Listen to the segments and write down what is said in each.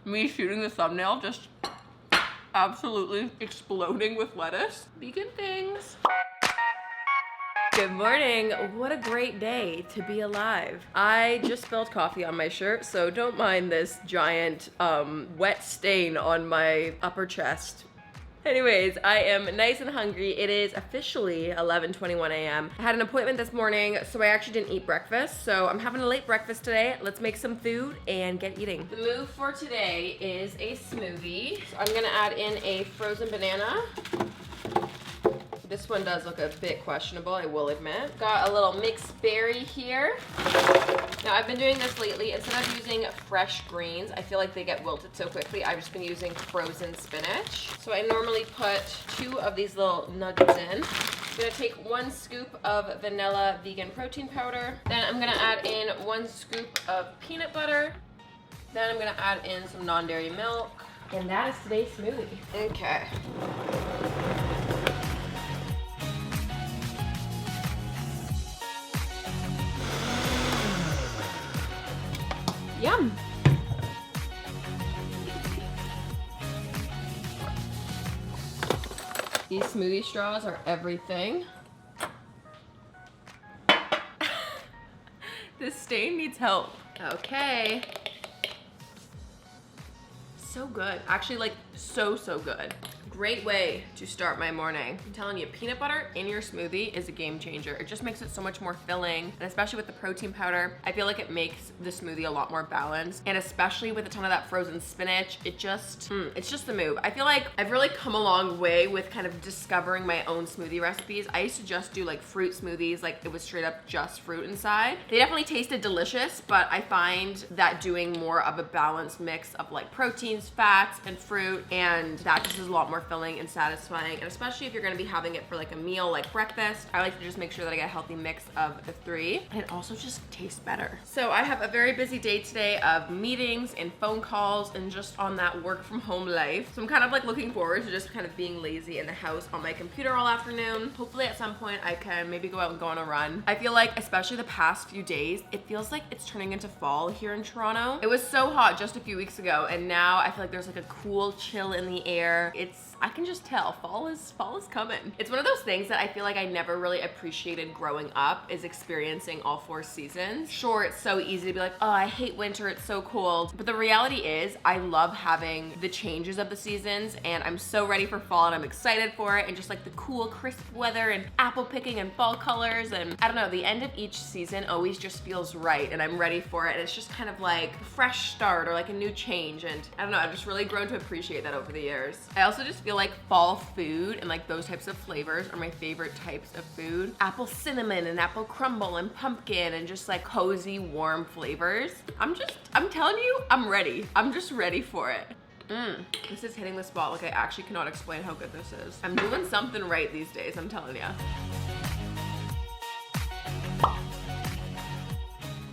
me shooting the thumbnail just absolutely exploding with lettuce. Vegan things. Good morning. What a great day to be alive. I just spilled coffee on my shirt, so don't mind this giant wet stain on my upper chest. Anyways, I am nice and hungry. It is officially 11:21 a.m. I had an appointment this morning, so I actually didn't eat breakfast. So I'm having a late breakfast today. Let's make some food and get eating. The move for today is a smoothie. So I'm gonna add in a frozen banana. This one does look a bit questionable, I will admit. Got a little mixed berry here. Now I've been doing this lately. Instead of using fresh greens, I feel like they get wilted so quickly. I've just been using frozen spinach. So I normally put 2 of these little nuggets in. I'm gonna take 1 scoop of vanilla vegan protein powder. Then I'm gonna add in 1 scoop of peanut butter. Then I'm gonna add in some non-dairy milk. And that is today's smoothie. Okay. Yum. These smoothie straws are everything. This stain needs help. Okay. So good. Actually, like, so good. Great way to start my morning. I'm telling you, peanut butter in your smoothie is a game changer. It just makes it so much more filling, and especially with the protein powder, I feel like it makes the smoothie a lot more balanced, and especially with a ton of that frozen spinach, it's just the move. I feel like I've really come a long way with kind of discovering my own smoothie recipes. I used to just do like fruit smoothies, like it was straight up just fruit inside. They definitely tasted delicious, but I find that doing more of a balanced mix of like proteins, fats, and fruit, and that just is a lot more filling and satisfying, and especially if you're gonna be having it for like a meal like breakfast, I like to just make sure that I get a healthy mix of the 3, and it also just tastes better. So I have a very busy day today of meetings and phone calls and just on that work from home life. So I'm kind of like looking forward to just kind of being lazy in the house on my computer all afternoon. Hopefully at some point I can maybe go out and go on a run. I feel like, especially the past few days, it feels like it's turning into fall here in Toronto. It was so hot just a few weeks ago, and now I feel like there's like a cool chill in the air. I can just tell fall is coming. It's one of those things that I feel like I never really appreciated growing up, is experiencing all 4 seasons. Sure, it's so easy to be like, oh, I hate winter, it's so cold. But the reality is I love having the changes of the seasons, and I'm so ready for fall, and I'm excited for it, and just like the cool, crisp weather and apple picking and fall colors. And I don't know, the end of each season always just feels right, and I'm ready for it. And it's just kind of like a fresh start or like a new change. And I don't know, I've just really grown to appreciate that over the years. I also just feel like fall food and like those types of flavors are my favorite types of food. Apple cinnamon and apple crumble and pumpkin and just like cozy, warm flavors. I'm telling you, I'm ready. I'm just ready for it. This is hitting the spot like I actually cannot explain how good this is. I'm doing something right these days, I'm telling you.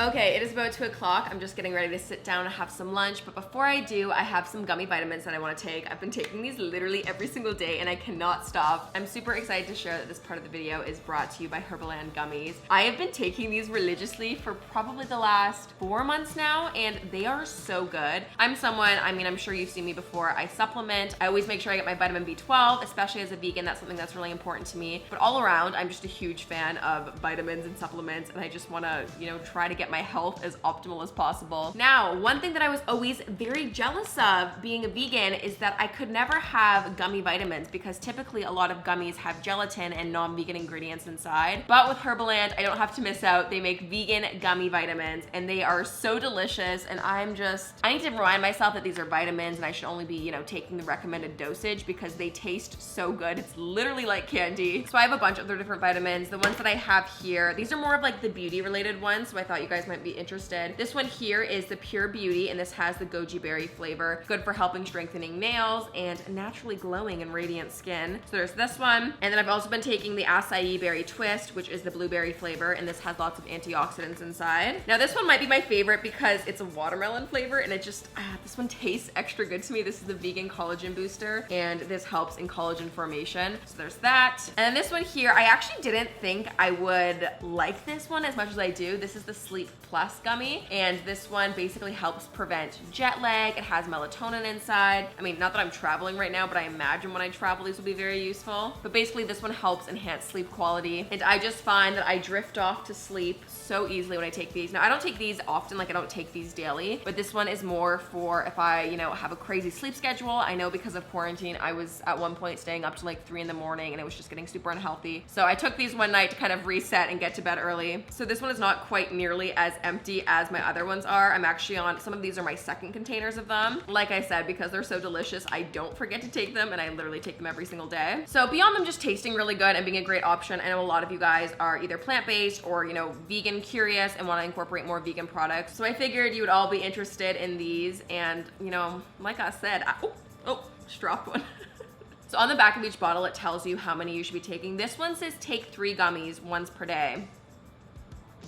Okay, it is about 2 o'clock. I'm just getting ready to sit down and have some lunch, but before I do, I have some gummy vitamins that I want to take. I've been taking these literally every single day and I cannot stop. I'm super excited to share that this part of the video is brought to you by Herbaland Gummies. I have been taking these religiously for probably the last 4 months now, and they are so good. I'm someone, I mean, I'm sure you've seen me before, I supplement. I always make sure I get my vitamin B12, especially as a vegan. That's something that's really important to me. But all around, I'm just a huge fan of vitamins and supplements, and I just want to, you know, try to get my health as optimal as possible. Now, one thing that I was always very jealous of being a vegan is that I could never have gummy vitamins, because typically a lot of gummies have gelatin and non-vegan ingredients inside. But with Herbaland, I don't have to miss out. They make vegan gummy vitamins and they are so delicious, and I need to remind myself that these are vitamins and I should only be, you know, taking the recommended dosage, because they taste so good. It's literally like candy. So I have a bunch of other different vitamins. The ones that I have here, these are more of like the beauty related ones, so I thought you guys might be interested. This one here is the Pure Beauty, and this has the goji berry flavor. Good for helping strengthening nails and naturally glowing and radiant skin. So there's this one. And then I've also been taking the acai berry twist, which is the blueberry flavor, and this has lots of antioxidants inside. Now this one might be my favorite because it's a watermelon flavor, and it just, this one tastes extra good to me. This is the vegan collagen booster, and this helps in collagen formation. So there's that. And then this one here, I actually didn't think I would like this one as much as I do. This is the Sleep Sleep Plus gummy, and this one basically helps prevent jet lag. It has melatonin inside. I mean, not that I'm traveling right now, but I imagine when I travel these will be very useful. But basically this one helps enhance sleep quality, and I just find that I drift off to sleep so easily when I take these. Now I don't take these often, like I don't take these daily, but this one is more for if I, you know, have a crazy sleep schedule. I know because of quarantine, I was at one point staying up to like 3 in the morning and it was just getting super unhealthy. So I took these one night to kind of reset and get to bed early. So this one is not quite nearly as empty as my other ones are. I'm actually on, some of these are my second containers of them. Like I said, because they're so delicious, I don't forget to take them, and I literally take them every single day. So beyond them just tasting really good and being a great option, I know a lot of you guys are either plant-based or, you know, vegan curious and want to incorporate more vegan products. So I figured you would all be interested in these, and you know, like I said, just dropped one. So on the back of each bottle, it tells you how many you should be taking. This one says take 3 gummies once per day.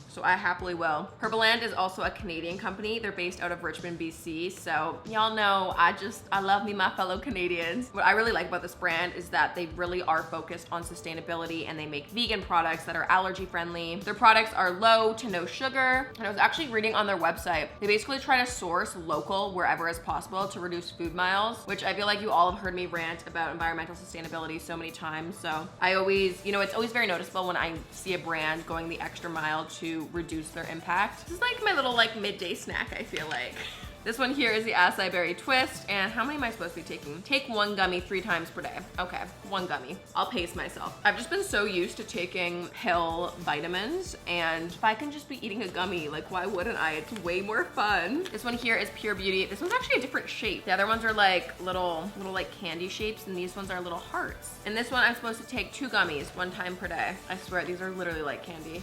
So I happily will. Herbaland is also a Canadian company. They're based out of Richmond, BC. So y'all know I love me my fellow Canadians. What I really like about this brand is that they really are focused on sustainability, and they make vegan products that are allergy friendly. Their products are low to no sugar. And I was actually reading on their website, they basically try to source local wherever as possible to reduce food miles, which I feel like you all have heard me rant about environmental sustainability so many times. So I always, you know, it's always very noticeable when I see a brand going the extra mile to reduce their impact. This is like my little like midday snack, I feel like. This one here is the acai berry twist, and how many am I supposed to be taking? Take 1 gummy 3 times per day. Okay, 1 gummy. I'll pace myself. I've just been so used to taking pill vitamins, and if I can just be eating a gummy, like why wouldn't I? It's way more fun. This one here is Pure Beauty. This one's actually a different shape. The other ones are like little like candy shapes, and these ones are little hearts. And this one I'm supposed to take 2 gummies 1 time per day. I swear, these are literally like candy.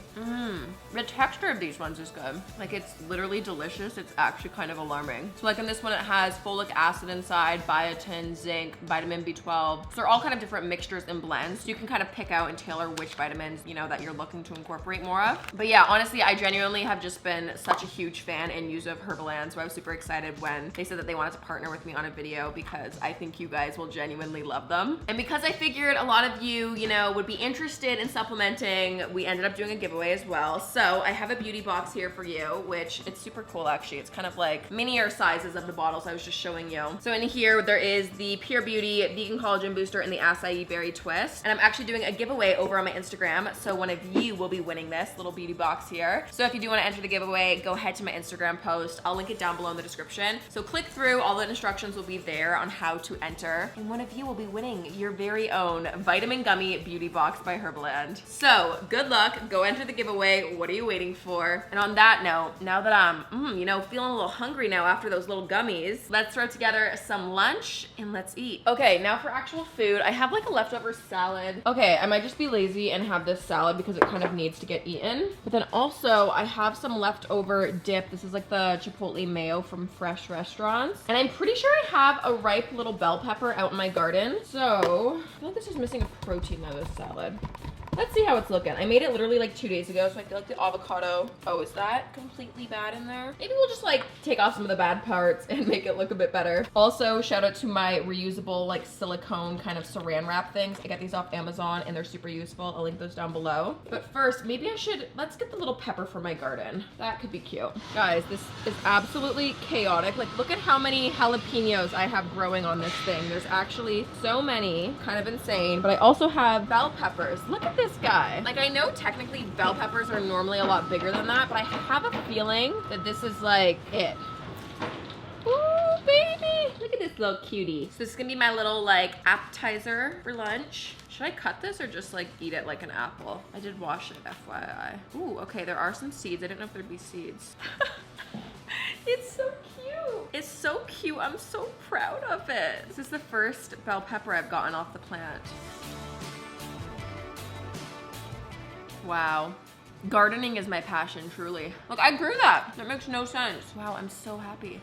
The texture of these ones is good. Like it's literally delicious. It's actually kind of alarming. So like in this one, it has folic acid inside, biotin, zinc, vitamin B12. So they're all kind of different mixtures and blends. So you can kind of pick out and tailor which vitamins, you know, that you're looking to incorporate more of. But yeah, honestly, I genuinely have just been such a huge fan and user of Herbaland. So I was super excited when they said that they wanted to partner with me on a video, because I think you guys will genuinely love them. And because I figured a lot of you, you know, would be interested in supplementing, we ended up doing a giveaway as well. So I have a beauty box here for you, which it's super cool actually. It's kind of like minier sizes of the bottles I was just showing you. So in here, there is the Pure Beauty Vegan Collagen Booster and the Acai Berry Twist. And I'm actually doing a giveaway over on my Instagram. So one of you will be winning this little beauty box here. So if you do want to enter the giveaway, go ahead to my Instagram post. I'll link it down below in the description. So click through, all the instructions will be there on how to enter. And one of you will be winning your very own Vitamin Gummy Beauty Box by Herbaland. So good luck, go enter the giveaway. What are you waiting for? And on that note, now that I'm, you know, feeling a little hungry now after those little gummies, let's throw together some lunch and let's eat. Okay, now for actual food, I have like a leftover salad. Okay, I might just be lazy and have this salad because it kind of needs to get eaten. But then also I have some leftover dip. This is like the chipotle mayo from Fresh Restaurants. And I'm pretty sure I have a ripe little bell pepper out in my garden. So I feel like this is missing a protein out of this salad. Let's see how it's looking. I made it literally like 2 days ago, so I feel like the avocado. Oh, is that completely bad in there? Maybe we'll just like take off some of the bad parts and make it look a bit better. Also, shout out to my reusable like silicone kind of saran wrap things. I got these off Amazon and they're super useful. I'll link those down below. But first, maybe let's get the little pepper from my garden. That could be cute. Guys, this is absolutely chaotic. Like, look at how many jalapenos I have growing on this thing. There's actually so many, kind of insane. But I also have bell peppers. Look at this guy. Like, I know technically bell peppers are normally a lot bigger than that, but I have a feeling that this is like it. Ooh, baby. Look at this little cutie. So this is gonna be my little like appetizer for lunch. Should I cut this or just like eat it like an apple? I did wash it, FYI. Ooh, okay, there are some seeds. I didn't know if there'd be seeds. It's so cute. It's so cute. I'm so proud of it. This is the first bell pepper I've gotten off the plant. Wow. Gardening is my passion, truly. Look, I grew that. That makes no sense. Wow, I'm so happy.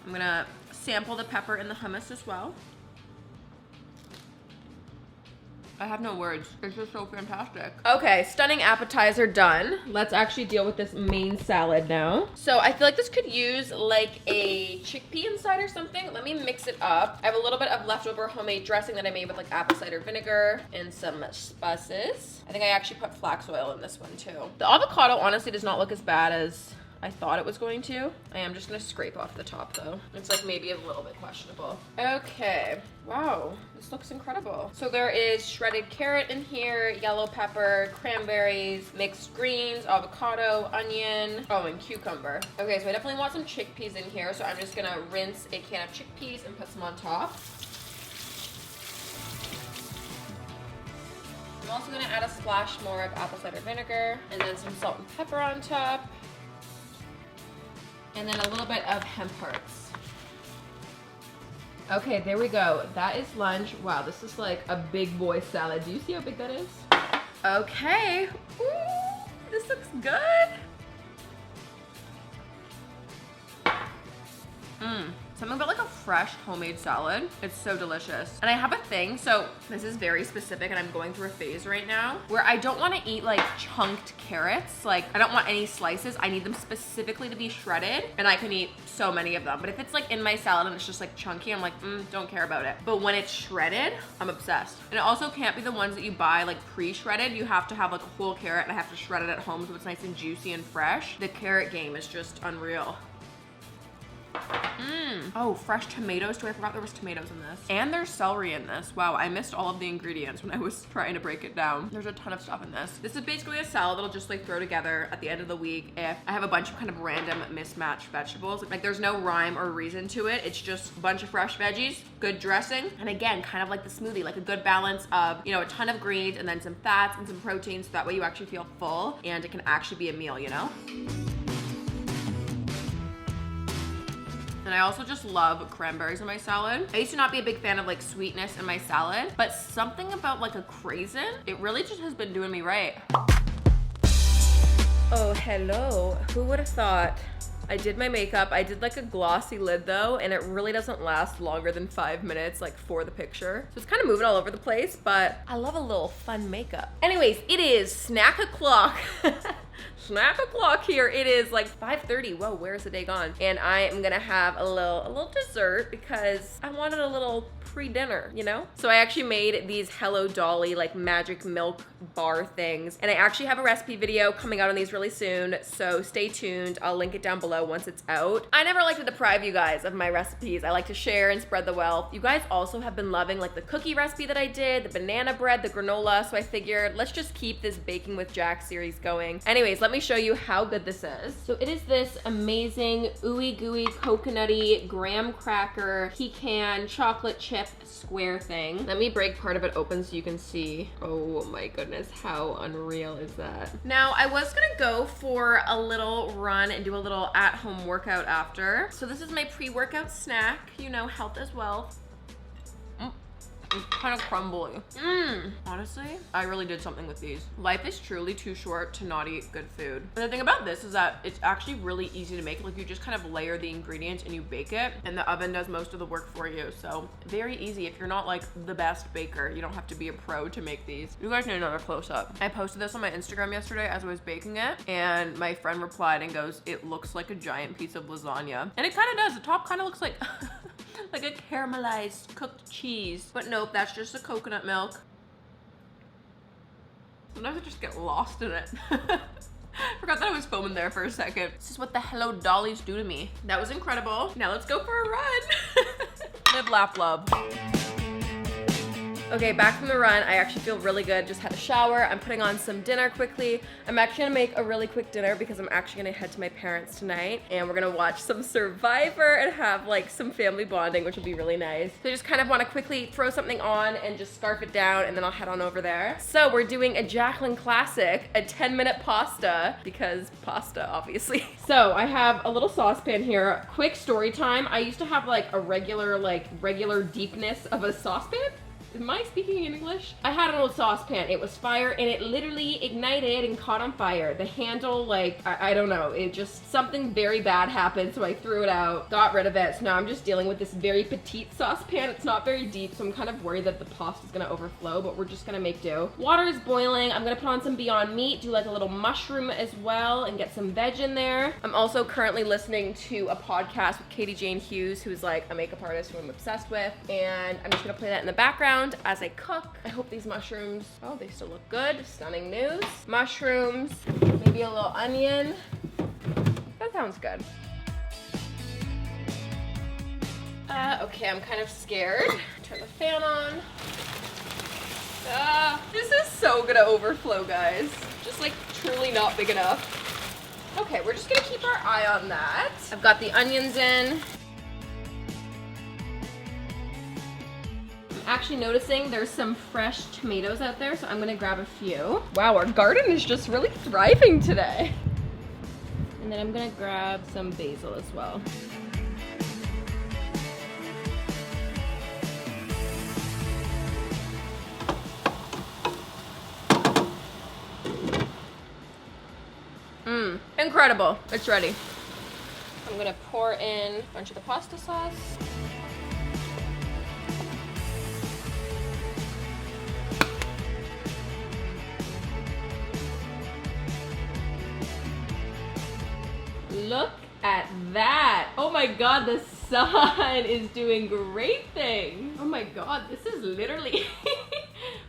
I'm gonna sample the pepper in the hummus as well. I have no words. It's just so fantastic. Okay, stunning appetizer done. Let's actually deal with this main salad now. So I feel like this could use like a chickpea inside or something. Let me mix it up. I have a little bit of leftover homemade dressing that I made with like apple cider vinegar and some spices. I think I actually put flax oil in this one too. The avocado honestly does not look as bad as I thought it was going to. I am just gonna scrape off the top though. It's like maybe a little bit questionable. Okay, wow, this looks incredible. So there is shredded carrot in here, yellow pepper, cranberries, mixed greens, avocado, onion, oh, and cucumber. Okay, so I definitely want some chickpeas in here, so I'm just gonna rinse a can of chickpeas and put some on top. I'm also gonna add a splash more of apple cider vinegar and then some salt and pepper on top. And then a little bit of hemp hearts. Okay, there we go. That is lunch. Wow, this is like a big boy salad. Do you see how big that is? Okay. Ooh, this looks good. Something about like a fresh homemade salad. It's so delicious. And I have a thing, so this is very specific and I'm going through a phase right now where I don't want to eat like chunked carrots. Like I don't want any slices. I need them specifically to be shredded and I can eat so many of them. But if it's like in my salad and it's just like chunky, I'm like, don't care about it. But when it's shredded, I'm obsessed. And it also can't be the ones that you buy like pre-shredded. You have to have like a whole carrot and I have to shred it at home so it's nice and juicy and fresh. The carrot game is just unreal. Oh, fresh tomatoes too. I forgot there was tomatoes in this. And there's celery in this. Wow, I missed all of the ingredients when I was trying to break it down. There's a ton of stuff in this. This is basically a salad that'll just like throw together at the end of the week if I have a bunch of kind of random mismatched vegetables. Like there's no rhyme or reason to it. It's just a bunch of fresh veggies, good dressing, and again, kind of like the smoothie, like a good balance of, you know, a ton of greens and then some fats and some proteins so that way you actually feel full and it can actually be a meal, you know? And I also just love cranberries in my salad. I used to not be a big fan of like sweetness in my salad, but something about like a craisin, it really just has been doing me right. Oh, hello. Who would have thought? I did my makeup. I did like a glossy lid though, and it really doesn't last longer than 5 minutes like for the picture. So it's kind of moving all over the place, but I love a little fun makeup. Anyways, it is snack o'clock. Snack o'clock here. It is like 5:30. Whoa, where's the day gone? And I am gonna have a little dessert because I wanted a little pre-dinner, you know? So I actually made these Hello Dolly like magic milk bar things. And I actually have a recipe video coming out on these really soon. So stay tuned. I'll link it down below once it's out. I never like to deprive you guys of my recipes. I like to share and spread the wealth. You guys also have been loving like the cookie recipe that I did, the banana bread, the granola. So I figured let's just keep this Baking with Jack series going. Anyways, let me show you how good this is. So it is this amazing ooey gooey coconutty graham cracker pecan chocolate chip square thing. Let me break part of it open so you can see. Oh my goodness, how unreal is that? Now I was gonna go for a little run and do a little at-home workout after. So this is my pre-workout snack, you know, health as well. It's kind of crumbly. Honestly, I really did something with these. Life is truly too short to not eat good food. And the thing about this is that it's actually really easy to make. Like you just kind of layer the ingredients and you bake it and the oven does most of the work for you. So very easy. If you're not like the best baker, you don't have to be a pro to make these. You guys need another close up. I posted this on my Instagram yesterday as I was baking it and my friend replied and goes, it looks like a giant piece of lasagna. And it kind of does. The top kind of looks like like a caramelized cooked cheese. But nope, that's just the coconut milk. Sometimes I just get lost in it. Forgot that I was filming there for a second. This is what the Hello Dollies do to me. That was incredible. Now let's go for a run. Live, laugh, love. Okay, back from the run. I actually feel really good. Just had a shower. I'm putting on some dinner quickly. I'm actually gonna make a really quick dinner because I'm actually gonna head to my parents tonight and we're gonna watch some Survivor and have like some family bonding, which will be really nice. So I just kind of wanna quickly throw something on and just scarf it down and then I'll head on over there. So we're doing a Jaclyn classic, a 10-minute pasta, because pasta, obviously. So I have a little saucepan here. Quick story time. I used to have like a regular deepness of a saucepan. Am I speaking in English? I had an old saucepan. It was fire and it literally ignited and caught on fire. The handle, like, I don't know. It just, something very bad happened, so I threw it out, got rid of it. So now I'm just dealing with this very petite saucepan. It's not very deep, so I'm kind of worried that the pasta is gonna overflow, but we're just gonna make do. Water is boiling. I'm gonna put on some Beyond Meat, do like a little mushroom as well, and get some veg in there. I'm also currently listening to a podcast with Katie Jane Hughes, who's like a makeup artist who I'm obsessed with, and I'm just gonna play that in the background as I cook. I hope these mushrooms, oh, they still look good. Stunning news. Mushrooms, maybe a little onion. That sounds good. Okay, I'm kind of scared. Turn the fan on. This is so gonna overflow, guys. Just like truly not big enough. Okay, we're just gonna keep our eye on that. I've got the onions in. I'm actually noticing there's some fresh tomatoes out there, so I'm gonna grab a few. Wow, our garden is just really thriving today. And then I'm gonna grab some basil as well. Incredible. It's ready. I'm gonna pour in a bunch of the pasta sauce. Look at that. Oh my God, the sun is doing great things. Oh my God, this is literally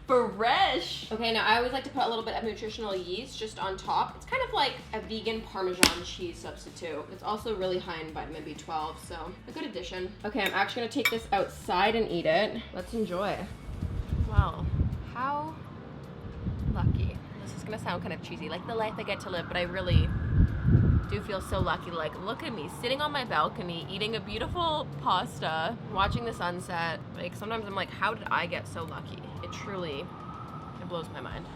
fresh. Okay, now I always like to put a little bit of nutritional yeast just on top. It's kind of like a vegan Parmesan cheese substitute. It's also really high in vitamin B12, so a good addition. Okay, I'm actually gonna take this outside and eat it. Let's enjoy. Wow, how lucky. This is gonna sound kind of cheesy, like the life I get to live, but I really do feel so lucky. Like, look at me sitting on my balcony eating a beautiful pasta, watching the sunset. Like, sometimes I'm like, how did I get so lucky? It truly, it blows my mind.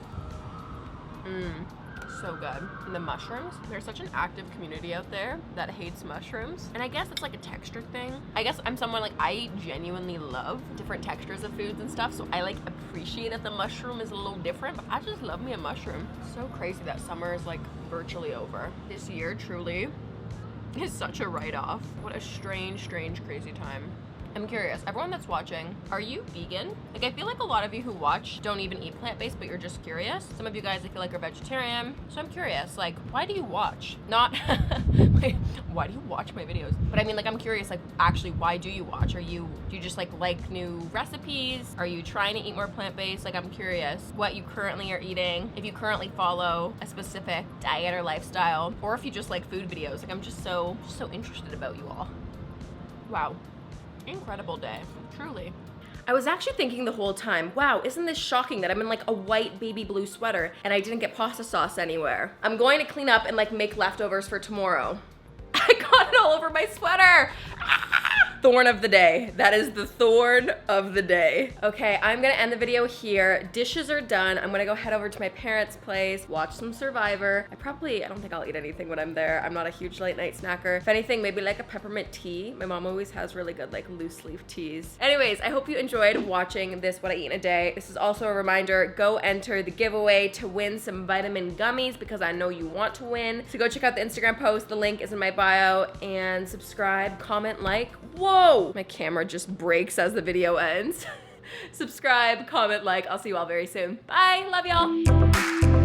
So good. And the mushrooms, there's such an active community out there that hates mushrooms. And I guess it's like a texture thing. I guess I'm someone like, I genuinely love different textures of foods and stuff. So I like appreciate that the mushroom is a little different, but I just love me a mushroom. So crazy that summer is like virtually over. This year truly is such a write-off. What a strange, strange, crazy time. I'm curious, everyone that's watching, are you vegan? Like, I feel like a lot of you who watch don't even eat plant-based, but you're just curious. Some of you guys, I feel like, are vegetarian. So I'm curious, like, why do you watch? Not, wait, why do you watch my videos? But I mean, like, I'm curious, like, actually, why do you watch? Do you just like new recipes? Are you trying to eat more plant-based? Like, I'm curious what you currently are eating, if you currently follow a specific diet or lifestyle, or if you just like food videos. Like, I'm just so interested about you all. Wow. Incredible day, truly. I was actually thinking the whole time, wow, isn't this shocking that I'm in like a white baby blue sweater and I didn't get pasta sauce anywhere? I'm going to clean up and like make leftovers for tomorrow. I got it all over my sweater. Thorn of the day. That is the thorn of the day. Okay, I'm gonna end the video here. Dishes are done. I'm gonna go head over to my parents' place, watch some Survivor. I don't think I'll eat anything when I'm there. I'm not a huge late night snacker. If anything, maybe like a peppermint tea. My mom always has really good like loose leaf teas. Anyways, I hope you enjoyed watching this What I Eat in a Day. This is also a reminder, go enter the giveaway to win some vitamin gummies because I know you want to win. So go check out the Instagram post. The link is in my bio, and subscribe, comment, like. Whoa! My camera just breaks as the video ends. Subscribe, comment, like. I'll see you all very soon. Bye, love y'all.